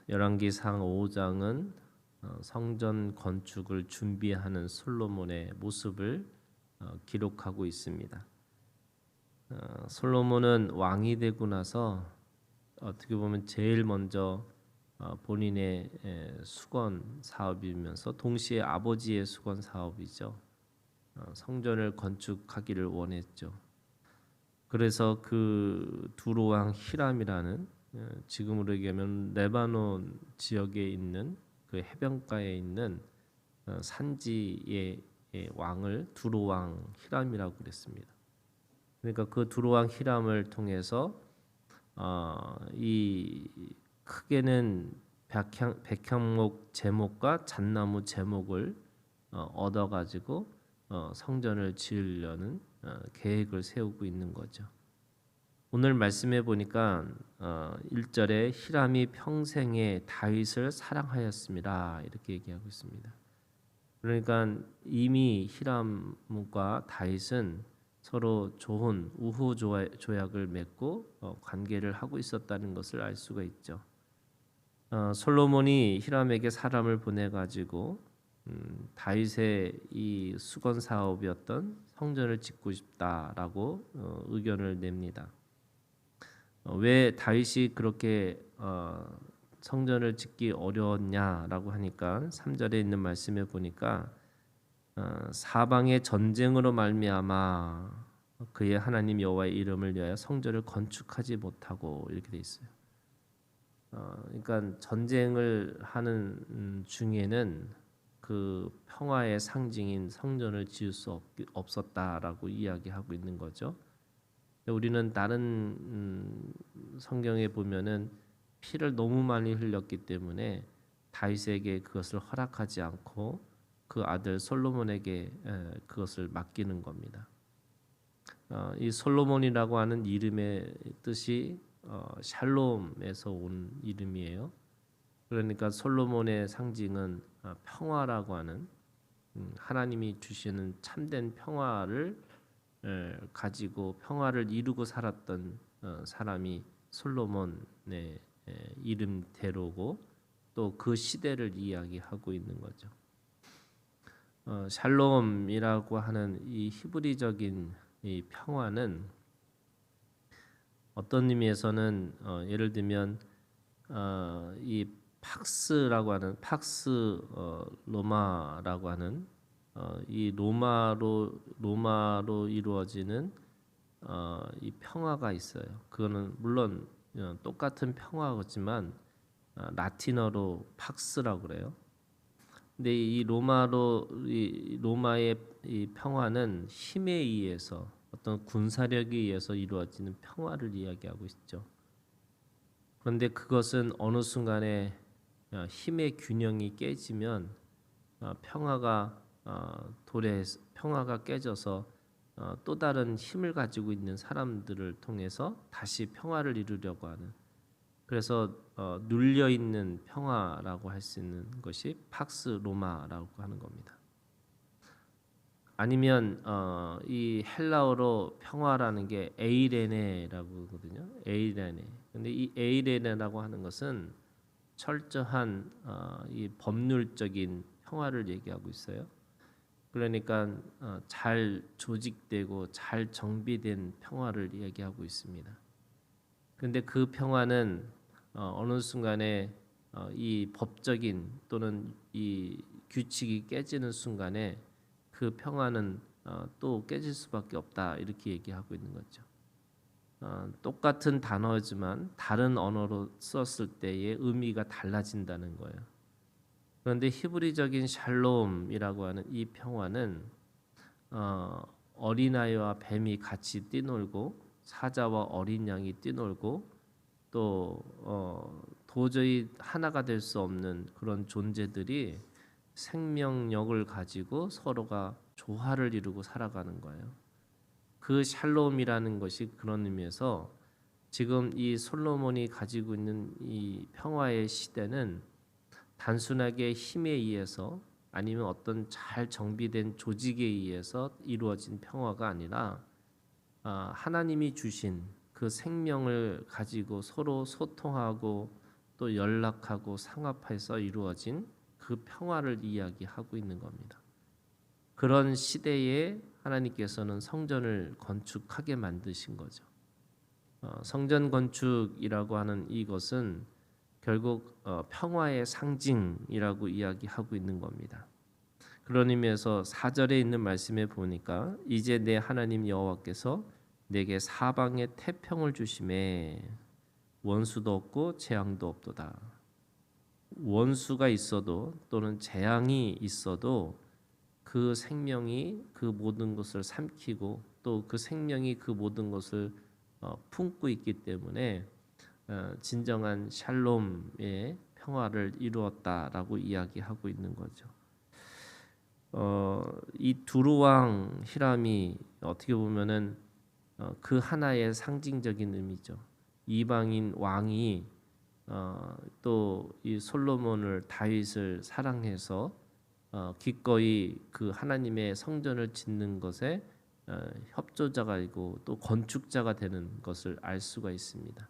열왕기상 5장은 성전 건축을 준비하는 솔로몬의 모습을 기록하고 있습니다. 솔로몬은 왕이 되고 나서 어떻게 보면 제일 먼저 본인의 수건 사업이면서 동시에 아버지의 수건 사업이죠. 성전을 건축하기를 원했죠. 그래서 그 두로왕 히람이라는 지금으로 얘기하면 레바논 지역에 있는 그 해변가에 있는 산지의 왕을 두로왕 히람이라고 그랬습니다. 그러니까 그 두로왕 히람을 통해서 이 크게는 백향목 제목과 잣나무 제목을 얻어가지고 성전을 지으려는 계획을 세우고 있는 거죠. 오늘 말씀해 보니까 1절에 히람이 평생에 다윗을 사랑하였습니다. 이렇게 얘기하고 있습니다. 그러니까 이미 히람과 다윗은 서로 좋은 우호 조약을 맺고 관계를 하고 있었다는 것을 알 수가 있죠. 솔로몬이 히람에게 사람을 보내 가지고 다윗의 이 수건 사업이었던 성전을 짓고 싶다라고 의견을 냅니다. 왜 다윗이 그렇게 성전을 짓기 어려웠냐라고 하니까 3절에 있는 말씀에 보니까 사방의 전쟁으로 말미암아 그의 하나님 여호와의 이름을 위하여 성전을 건축하지 못하고 이렇게 돼 있어요. 그러니까 전쟁을 하는 중에는 그 평화의 상징인 성전을 지을 수 없었다라고 이야기하고 있는 거죠. 우리는 다른 성경에 보면은 피를 너무 많이 흘렸기 때문에 다윗에게 그것을 허락하지 않고 그 아들 솔로몬에게 그것을 맡기는 겁니다. 이 솔로몬이라고 하는 이름의 뜻이 샬롬에서 온 이름이에요. 그러니까 솔로몬의 상징은 평화라고 하는 하나님이 주시는 참된 평화를 가지고 평화를 이루고 살았던 사람이 솔로몬의 이름대로고 또 그 시대를 이야기하고 있는 거죠. 샬롬이라고 하는 이 히브리적인 이 평화는 어떤 의미에서는 예를 들면 이 팍스라고 하는 로마라고 하는 이 로마로 이루어지는 이 평화가 있어요. 그거는 물론 똑같은 평화겠지만 라틴어로 팍스라고 그래요. 근데 이 로마의 이 평화는 힘에 의해서 어떤 군사력에 의해서 이루어지는 평화를 이야기하고 있죠. 그런데 그것은 어느 순간에 힘의 균형이 깨지면 평화가 깨져서 또 다른 힘을 가지고 있는 사람들을 통해서 다시 평화를 이루려고 하는, 그래서 눌려 있는 평화라고 할 수 있는 것이 팍스 로마라고 하는 겁니다. 아니면 이 헬라어로 평화라는 게 에이레네라고 하거든요. 에이레네. 근데 이 에이레네라고 하는 것은 철저한 이 법률적인 평화를 얘기하고 있어요. 그러니까 잘 조직되고 잘 정비된 평화를 얘기하고 있습니다. 그런데 그 평화는 어느 순간에 이 법적인 또는 이 규칙이 깨지는 순간에 그 평화는 또 깨질 수밖에 없다, 이렇게 얘기하고 있는 거죠. 똑같은 단어지만 다른 언어로 썼을 때의 의미가 달라진다는 거예요. 그런데 히브리적인 샬롬이라고 하는 이 평화는 어린아이와 뱀이 같이 뛰놀고 사자와 어린 양이 뛰놀고 또 도저히 하나가 될 수 없는 그런 존재들이 생명력을 가지고 서로가 조화를 이루고 살아가는 거예요. 그 샬롬이라는 것이 그런 의미에서 지금 이 솔로몬이 가지고 있는 이 평화의 시대는 단순하게 힘에 의해서 아니면 어떤 잘 정비된 조직에 의해서 이루어진 평화가 아니라 하나님이 주신 그 생명을 가지고 서로 소통하고 또 연락하고 상합해서 이루어진 그 평화를 이야기하고 있는 겁니다. 그런 시대에 하나님께서는 성전을 건축하게 만드신 거죠. 성전 건축이라고 하는 이것은 결국 평화의 상징이라고 이야기하고 있는 겁니다. 그런 의미에서 4절에 있는 말씀에 보니까 이제 내 하나님 여호와께서 내게 사방에 태평을 주심에 원수도 없고 재앙도 없도다. 원수가 있어도 또는 재앙이 있어도 그 생명이 그 모든 것을 삼키고 또 그 생명이 그 모든 것을 품고 있기 때문에 진정한 샬롬의 평화를 이루었다라고 이야기하고 있는 거죠. 이 두루 왕 히람이 어떻게 보면은 그 하나의 상징적인 의미죠. 이방인 왕이 또 이 솔로몬을 다윗을 사랑해서 기꺼이 그 하나님의 성전을 짓는 것에 협조자가 되고 또 건축자가 되는 것을 알 수가 있습니다.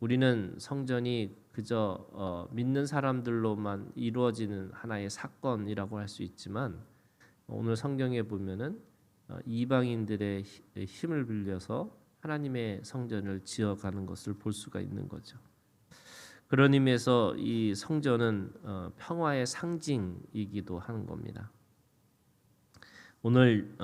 우리는 성전이 그저 믿는 사람들로만 이루어지는 하나의 사건이라고 할 수 있지만 오늘 성경에 보면은 이방인들의 힘을 빌려서 하나님의 성전을 지어가는 것을 볼 수가 있는 거죠. 그런 의미에서 이 성전은 평화의 상징이기도 하는 겁니다. 오늘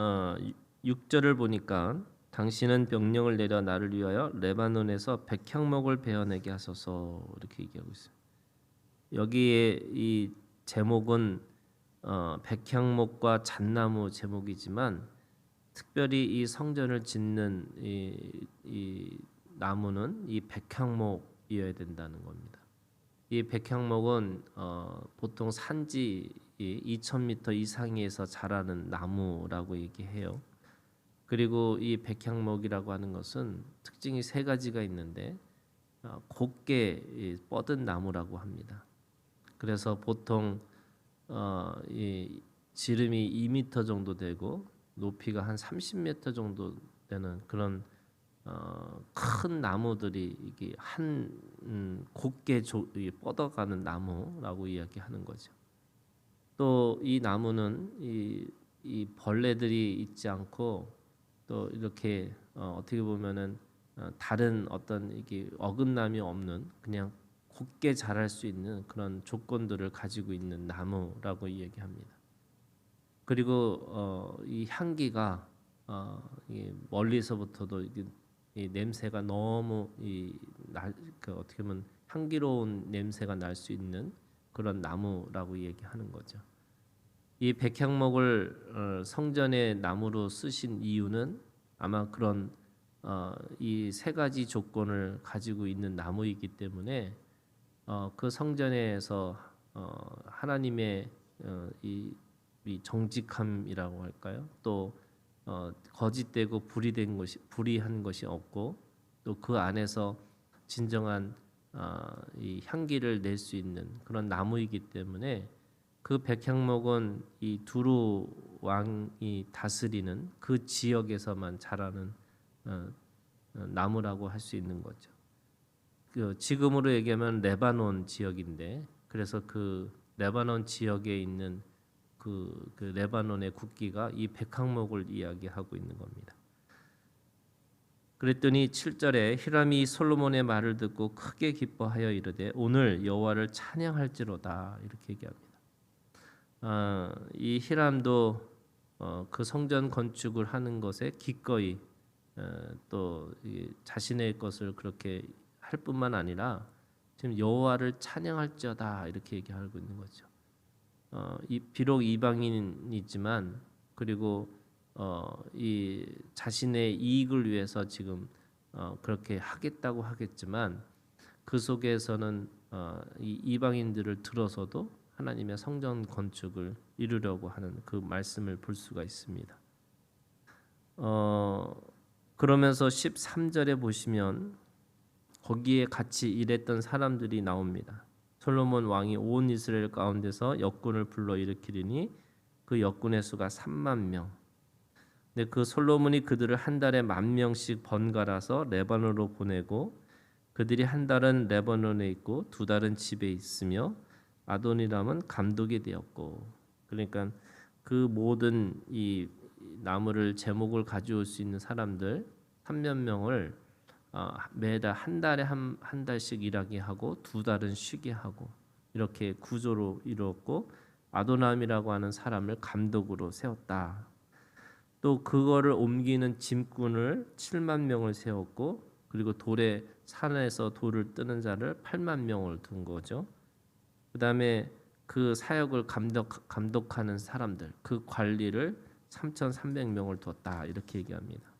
6절을 보니까 당신은 명령을 내려 나를 위하여 레바논에서 백향목을 베어내게 하소서 이렇게 얘기하고 있습니다. 여기에 이 제목은 백향목과 잣나무 제목이지만 특별히 이 성전을 짓는 이 나무는 이 백향목이어야 된다는 겁니다. 이 백향목은 보통 산지 2,000m 이상에서 자라는 나무라고 얘기해요. 그리고 이 백향목이라고 하는 것은 특징이 세 가지가 있는데 곱게 뻗은 나무라고 합니다. 그래서 보통 이 지름이 2m 정도 되고 높이가 한 30m 정도 되는 그런 큰 나무들이 이게 곱게 뻗어가는 나무라고 이야기하는 거죠. 또 이 나무는 이 벌레들이 있지 않고 또 이렇게 어떻게 보면은 다른 어떤 이게 어긋남이 없는 그냥 곱게 자랄 수 있는 그런 조건들을 가지고 있는 나무라고 이야기합니다. 그리고 이 향기가 멀리서부터도 이 냄새가 너무 어떻게 보면 향기로운 냄새가 날 수 있는 그런 나무라고 얘기하는 거죠. 이 백향목을 성전의 나무로 쓰신 이유는 아마 그런 이 세 가지 조건을 가지고 있는 나무이기 때문에 그 성전에서 하나님의 이 정직함이라고 할까요? 또 거짓되고 불의한 것이 없고 또 그 안에서 진정한 이 향기를 낼 수 있는 그런 나무이기 때문에 그 백향목은 이 두루 왕이 다스리는 그 지역에서만 자라는 나무라고 할 수 있는 거죠. 지금으로 얘기하면 레바논 지역인데 그래서 그 레바논 지역에 있는 그 레바논의 국기가 이 백향목을 이야기하고 있는 겁니다. 그랬더니 7절에 히람이 솔로몬의 말을 듣고 크게 기뻐하여 이르되 오늘 여호와를 찬양할지로다 이렇게 얘기합니다. 이 히람도 그 성전 건축을 하는 것에 기꺼이 또 자신의 것을 그렇게 할 뿐만 아니라 지금 여호와를 찬양할지어다 이렇게 얘기하고 있는 거죠. 비록 이방인이지만 그리고 이 자신의 이익을 위해서 지금 그렇게 하겠다고 하겠지만 그 속에서는 이 이방인들을 들어서도 하나님의 성전 건축을 이루려고 하는 그 말씀을 볼 수가 있습니다. 그러면서 13절에 보시면 거기에 같이 일했던 사람들이 나옵니다. 솔로몬 왕이 온 이스라엘 가운데서 역군을 불러 일으키리니 그 역군의 수가 3만 명. 근데 그 솔로몬이 그들을 한 달에 10,000명씩 번갈아서 레바논으로 보내고 그들이 한 달은 레바논에 있고 두 달은 집에 있으며 아도니람은 감독이 되었고. 그러니까 그 모든 이 나무를 제목을 가져올 수 있는 사람들 3만 명을 매달 한 달에 한 달씩 일하게 하고 두 달은 쉬게 하고 이렇게 구조로 이루었고 아도남이라고 하는 사람을 감독으로 세웠다. 또 그거를 옮기는 짐꾼을 7만 명을 세웠고 그리고 돌에 산에서 돌을 뜨는 자를 8만 명을 둔 거죠. 그다음에 그 사역을 감독하는 사람들 그 관리를 3,300명을 뒀다 이렇게 얘기합니다.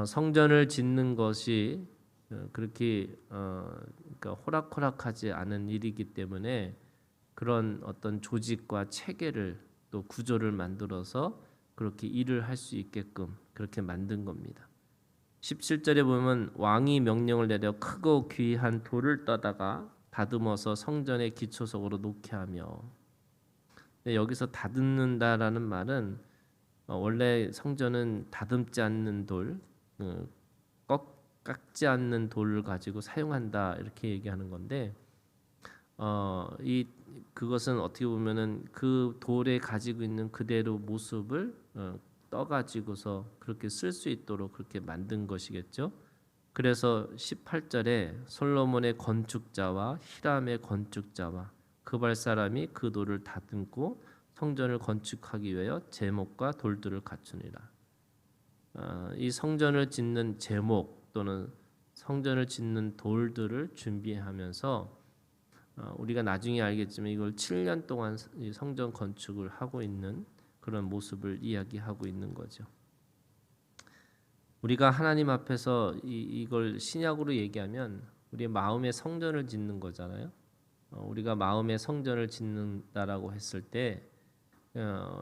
성전을 짓는 것이 그렇게 그러니까 호락호락하지 않은 일이기 때문에 그런 어떤 조직과 체계를 또 구조를 만들어서 그렇게 일을 할 수 있게끔 그렇게 만든 겁니다. 17절에 보면 왕이 명령을 내려 크고 귀한 돌을 떠다가 다듬어서 성전의 기초석으로 놓게 하며. 여기서 다듬는다라는 말은 원래 성전은 다듬지 않는 돌, 깎지 않는 돌을 가지고 사용한다 이렇게 얘기하는 건데 이 그것은 어떻게 보면은 그 돌에 가지고 있는 그대로 모습을 떠가지고서 그렇게 쓸 수 있도록 그렇게 만든 것이겠죠. 그래서 18절에 솔로몬의 건축자와 히람의 건축자와 그발 사람이 그 돌을 다듬고 성전을 건축하기 위하여 제목과 돌들을 갖추니라. 이 성전을 짓는 제목 또는 성전을 짓는 돌들을 준비하면서 우리가 나중에 알겠지만 이걸 7년 동안 성전 건축을 하고 있는 그런 모습을 이야기하고 있는 거죠. 우리가 하나님 앞에서 이걸 신약으로 얘기하면 우리의 마음의 성전을 짓는 거잖아요. 우리가 마음의 성전을 짓는다라고 했을 때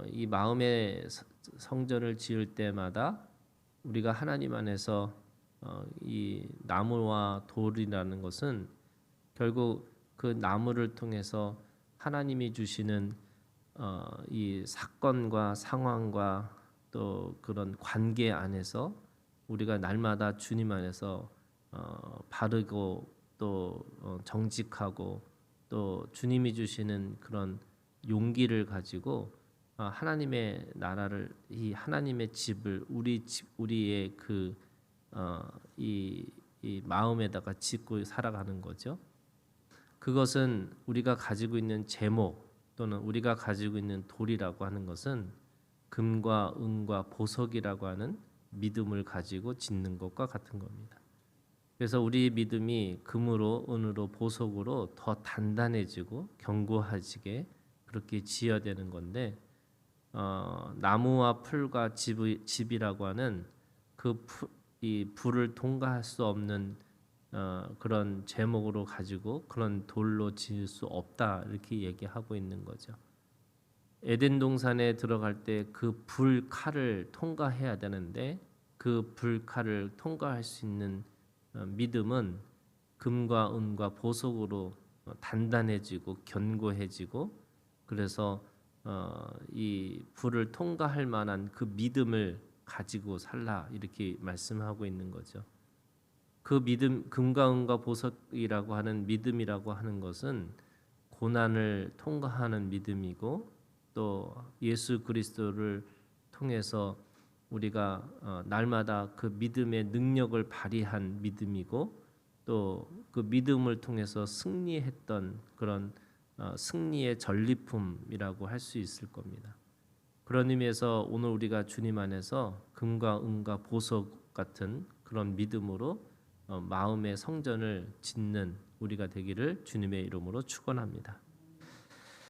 이 마음의 성전을 지을 때마다 우리가 하나님 안에서 이 나무와 돌이라는 것은 결국 그 나무를 통해서 하나님이 주시는 이 사건과 상황과 또 그런 관계 안에서 우리가 날마다 주님 안에서 바르고 또 정직하고 또 주님이 주시는 그런 용기를 가지고 하나님의 나라를 이 하나님의 집을 우리의 이 마음에다가 짓고 살아가는 거죠. 그것은 우리가 가지고 있는 제목 또는 우리가 가지고 있는 돌이라고 하는 것은 금과 은과 보석이라고 하는 믿음을 가지고 짓는 것과 같은 겁니다. 그래서 우리 믿음이 금으로 은으로 보석으로 더 단단해지고 견고해지게 그렇게 지어야 되는 건데 나무와 풀과 집이라고 하는 이 불을 통과할 수 없는 그런 제목으로 가지고 그런 돌로 지을 수 없다 이렇게 얘기하고 있는 거죠. 에덴 동산에 들어갈 때 그 불칼을 통과해야 되는데 그 불칼을 통과할 수 있는 믿음은 금과 은과 보석으로 단단해지고 견고해지고 그래서 이 불을 통과할 만한 그 믿음을 가지고 살라 이렇게 말씀하고 있는 거죠. 그 믿음 금과 은과 보석이라고 하는 믿음이라고 하는 것은 고난을 통과하는 믿음이고 또 예수 그리스도를 통해서 우리가 날마다 그 믿음의 능력을 발휘한 믿음이고 또 그 믿음을 통해서 승리했던 그런 승리의 전리품이라고 할 수 있을 겁니다. 그런 의미에서 오늘 우리가 주님 안에서 금과 은과 보석 같은 그런 믿음으로 마음의 성전을 짓는 우리가 되기를 주님의 이름으로 축원합니다.